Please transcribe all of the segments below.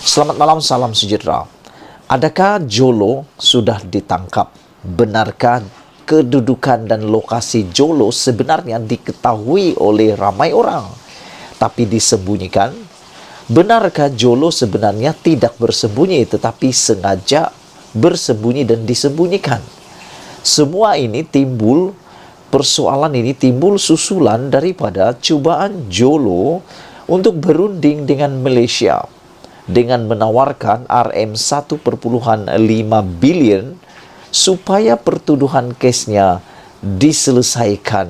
Selamat malam, salam sejahtera. Adakah Jolo sudah ditangkap? Benarkah kedudukan dan lokasi Jolo sebenarnya diketahui oleh ramai orang, tapi disembunyikan? Benarkah Jolo sebenarnya tidak bersembunyi, tetapi sengaja bersembunyi dan disembunyikan? Semua ini timbul, persoalan ini timbul susulan daripada cubaan Jolo untuk berunding dengan Malaysia dengan menawarkan RM1,5 bilion supaya pertuduhan kesnya diselesaikan.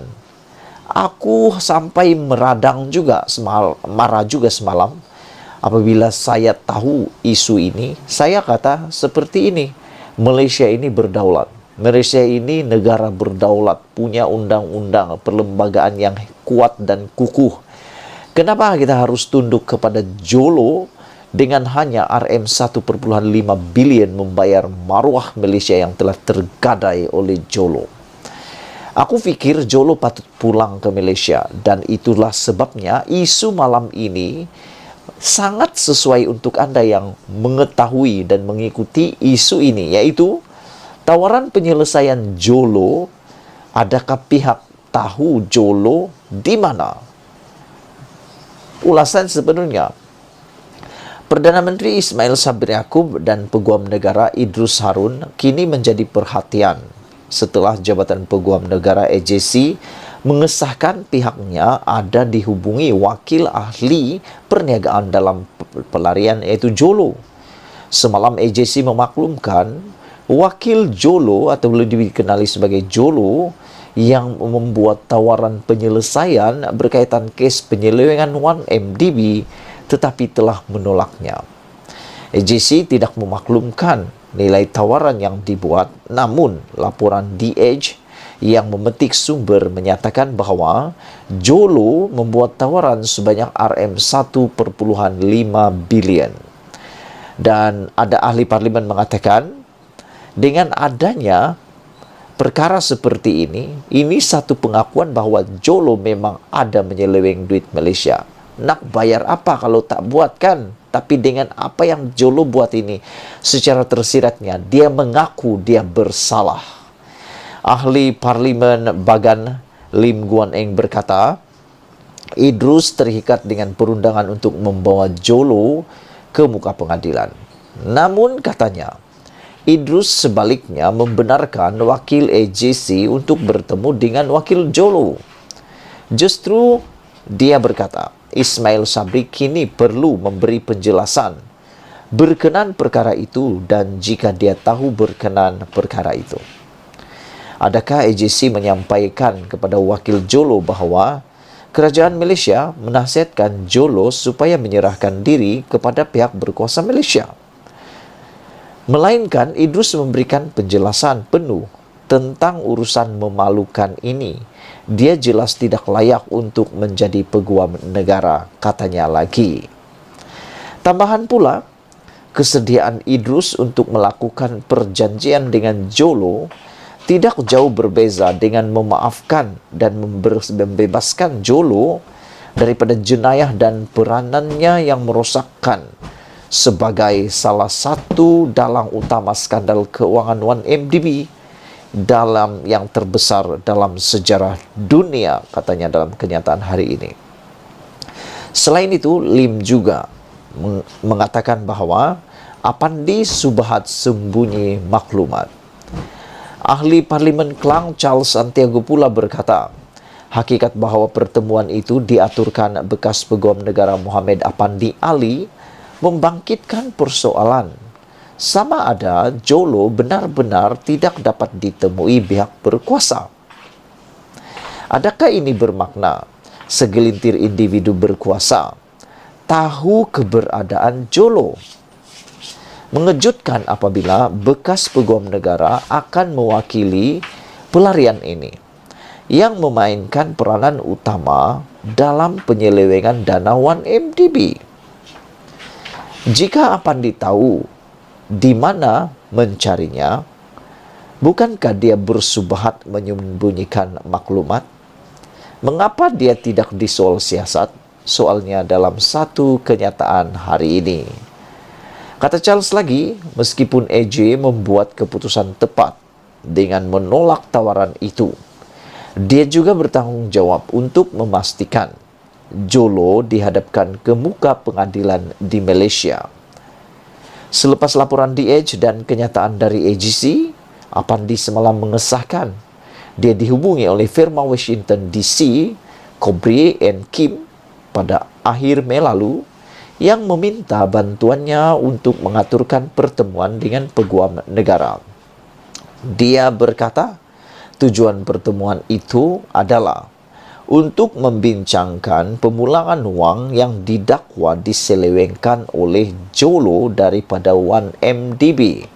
Aku sampai meradang juga marah juga semalam apabila saya tahu isu ini. Saya kata seperti ini, Malaysia ini berdaulat. Malaysia ini negara berdaulat, punya undang-undang, perlembagaan yang kuat dan kukuh. Kenapa kita harus tunduk kepada Jolo dengan hanya RM1,5 bilion membayar maruah Malaysia yang telah tergadai oleh Jolo? Aku fikir Jolo patut pulang ke Malaysia, dan itulah sebabnya isu malam ini sangat sesuai untuk Anda yang mengetahui dan mengikuti isu ini, yaitu tawaran penyelesaian Jolo. Adakah pihak tahu Jolo di mana? Ulasan sepenuhnya. Perdana Menteri Ismail Sabri Yaakob dan Peguam Negara Idrus Harun kini menjadi perhatian setelah Jabatan Peguam Negara AJC mengesahkan pihaknya ada dihubungi wakil ahli perniagaan dalam pelarian, yaitu Jolo. Semalam AJC memaklumkan wakil Jolo, atau lebih dikenali sebagai Jolo, yang membuat tawaran penyelesaian berkaitan kes penyelewengan 1MDB tetapi telah menolaknya. AJC tidak memaklumkan nilai tawaran yang dibuat, namun laporan The Edge yang memetik sumber menyatakan bahwa Jolo membuat tawaran sebanyak RM1,5 bilion. Dan ada ahli parlimen mengatakan, dengan adanya perkara seperti ini satu pengakuan bahwa Jolo memang ada menyeleweng duit Malaysia. Nak bayar apa kalau tak buat, kan? Tapi dengan apa yang Jolo buat ini, secara tersiratnya dia mengaku dia bersalah. Ahli Parlimen Bagan Lim Guan Eng berkata, Idrus terikat dengan perundangan untuk membawa Jolo ke muka pengadilan. Namun katanya, Idrus sebaliknya membenarkan wakil AJC untuk bertemu dengan wakil Jolo. Justru dia berkata, Ismail Sabri kini perlu memberi penjelasan berkenan perkara itu, dan jika dia tahu berkenan perkara itu. Adakah AJC menyampaikan kepada wakil Jolo bahwa kerajaan Malaysia menasihatkan Jolo supaya menyerahkan diri kepada pihak berkuasa Malaysia? Melainkan Idrus memberikan penjelasan penuh tentang urusan memalukan ini. Dia jelas tidak layak untuk menjadi peguam negara, katanya lagi. Tambahan pula, kesediaan Idrus untuk melakukan perjanjian dengan Jolo tidak jauh berbeza dengan memaafkan dan membebaskan Jolo daripada jenayah dan peranannya yang merosakkan sebagai salah satu dalang utama skandal keuangan 1MDB dalam yang terbesar dalam sejarah dunia, katanya dalam kenyataan hari ini. Selain itu, Lim juga mengatakan bahwa Apandi Subahat sembunyi maklumat. Ahli Parlimen Klang Charles Santiago pula berkata, hakikat bahwa pertemuan itu diaturkan bekas Peguam Negara Muhammad Apandi Ali membangkitkan persoalan sama ada Jolo benar-benar tidak dapat ditemui pihak berkuasa. Adakah ini bermakna segelintir individu berkuasa tahu keberadaan Jolo? Mengejutkan apabila bekas Peguam Negara akan mewakili pelarian ini, yang memainkan peranan utama dalam penyelewengan dana 1MDB. Jika Apandi tahu di mana mencarinya, bukankah dia bersubahat menyembunyikan maklumat? Mengapa dia tidak disoal siasat? Soalnya dalam satu kenyataan hari ini. Kata Charles lagi, meskipun AJ membuat keputusan tepat dengan menolak tawaran itu, dia juga bertanggung jawab untuk memastikan Jolo dihadapkan ke muka pengadilan di Malaysia. Selepas laporan The Edge dan kenyataan dari AGC, Apandi semalam mengesahkan dia dihubungi oleh firma Washington DC, Cobre and Kim pada akhir Mei lalu yang meminta bantuannya untuk mengaturkan pertemuan dengan peguam negara. Dia berkata, tujuan pertemuan itu adalah untuk membincangkan pemulangan wang yang didakwa diselewengkan oleh Jolo daripada 1MDB.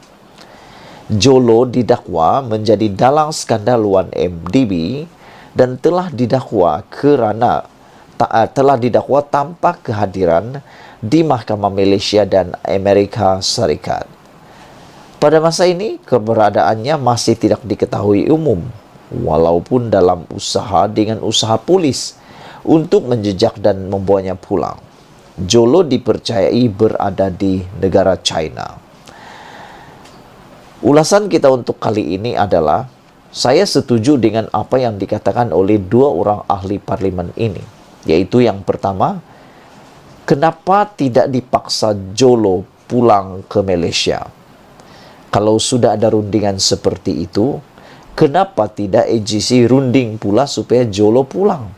Jolo didakwa menjadi dalang skandal 1MDB dan telah didakwa tanpa kehadiran di Mahkamah Malaysia dan Amerika Serikat. Pada masa ini, keberadaannya masih tidak diketahui umum, walaupun dalam usaha polis untuk menjejak dan membawanya pulang. Jolo dipercayai berada di negara China. Ulasan kita untuk kali ini adalah, saya setuju dengan apa yang dikatakan oleh dua orang ahli parlimen ini, yaitu yang pertama, kenapa tidak dipaksa Jolo pulang ke Malaysia? Kalau sudah ada rundingan seperti itu, kenapa tidak AGC runding pula supaya Jolo pulang?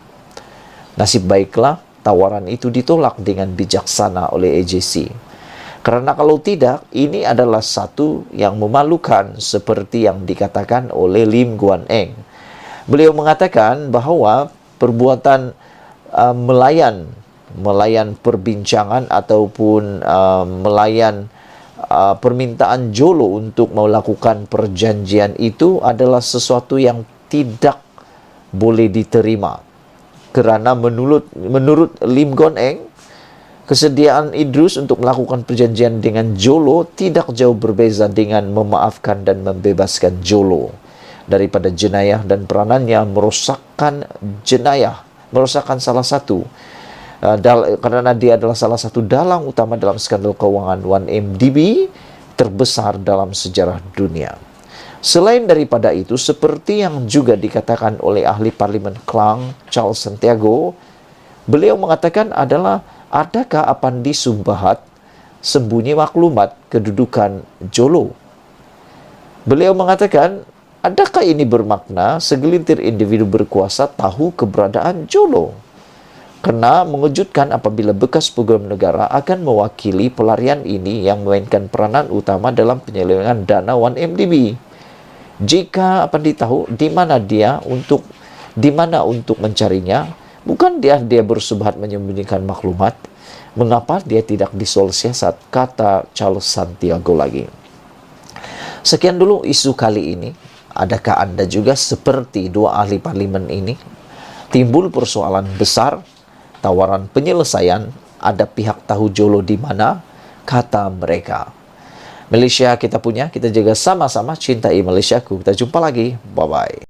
Nasib baiklah tawaran itu ditolak dengan bijaksana oleh AGC. Karena kalau tidak, ini adalah satu yang memalukan seperti yang dikatakan oleh Lim Guan Eng. Beliau mengatakan bahawa perbuatan melayan perbincangan ataupun melayan permintaan Jolo untuk melakukan perjanjian itu adalah sesuatu yang tidak boleh diterima. Kerana menurut Lim Guan Eng, kesediaan Idrus untuk melakukan perjanjian dengan Jolo tidak jauh berbeza dengan memaafkan dan membebaskan Jolo daripada jenayah dan peranannya merosakkan salah satu karena dia adalah salah satu dalang utama dalam skandal keuangan 1MDB terbesar dalam sejarah dunia. Selain daripada itu, seperti yang juga dikatakan oleh ahli parlimen Klang, Charles Santiago, beliau mengatakan adalah, adakah Apandi Sumbahat sembunyi maklumat kedudukan Jolo? Beliau mengatakan, adakah ini bermakna segelintir individu berkuasa tahu keberadaan Jolo? Kerana mengejutkan apabila bekas peguam negara akan mewakili pelarian ini yang memainkan peranan utama dalam penyelewengan dana 1MDB. Jika Apandi tahu di mana untuk mencarinya, bukan dia bersubhat menyembunyikan maklumat. Mengapa dia tidak disol siasat? Kata Charles Santiago lagi. Sekian dulu isu kali ini. Adakah Anda juga seperti dua ahli parlimen ini? Timbul persoalan besar, tawaran penyelesaian, ada pihak tahu Jolo di mana? Kata mereka. Malaysia kita punya, kita jaga sama-sama cintai Malaysiaku. Kita jumpa lagi. Bye-bye.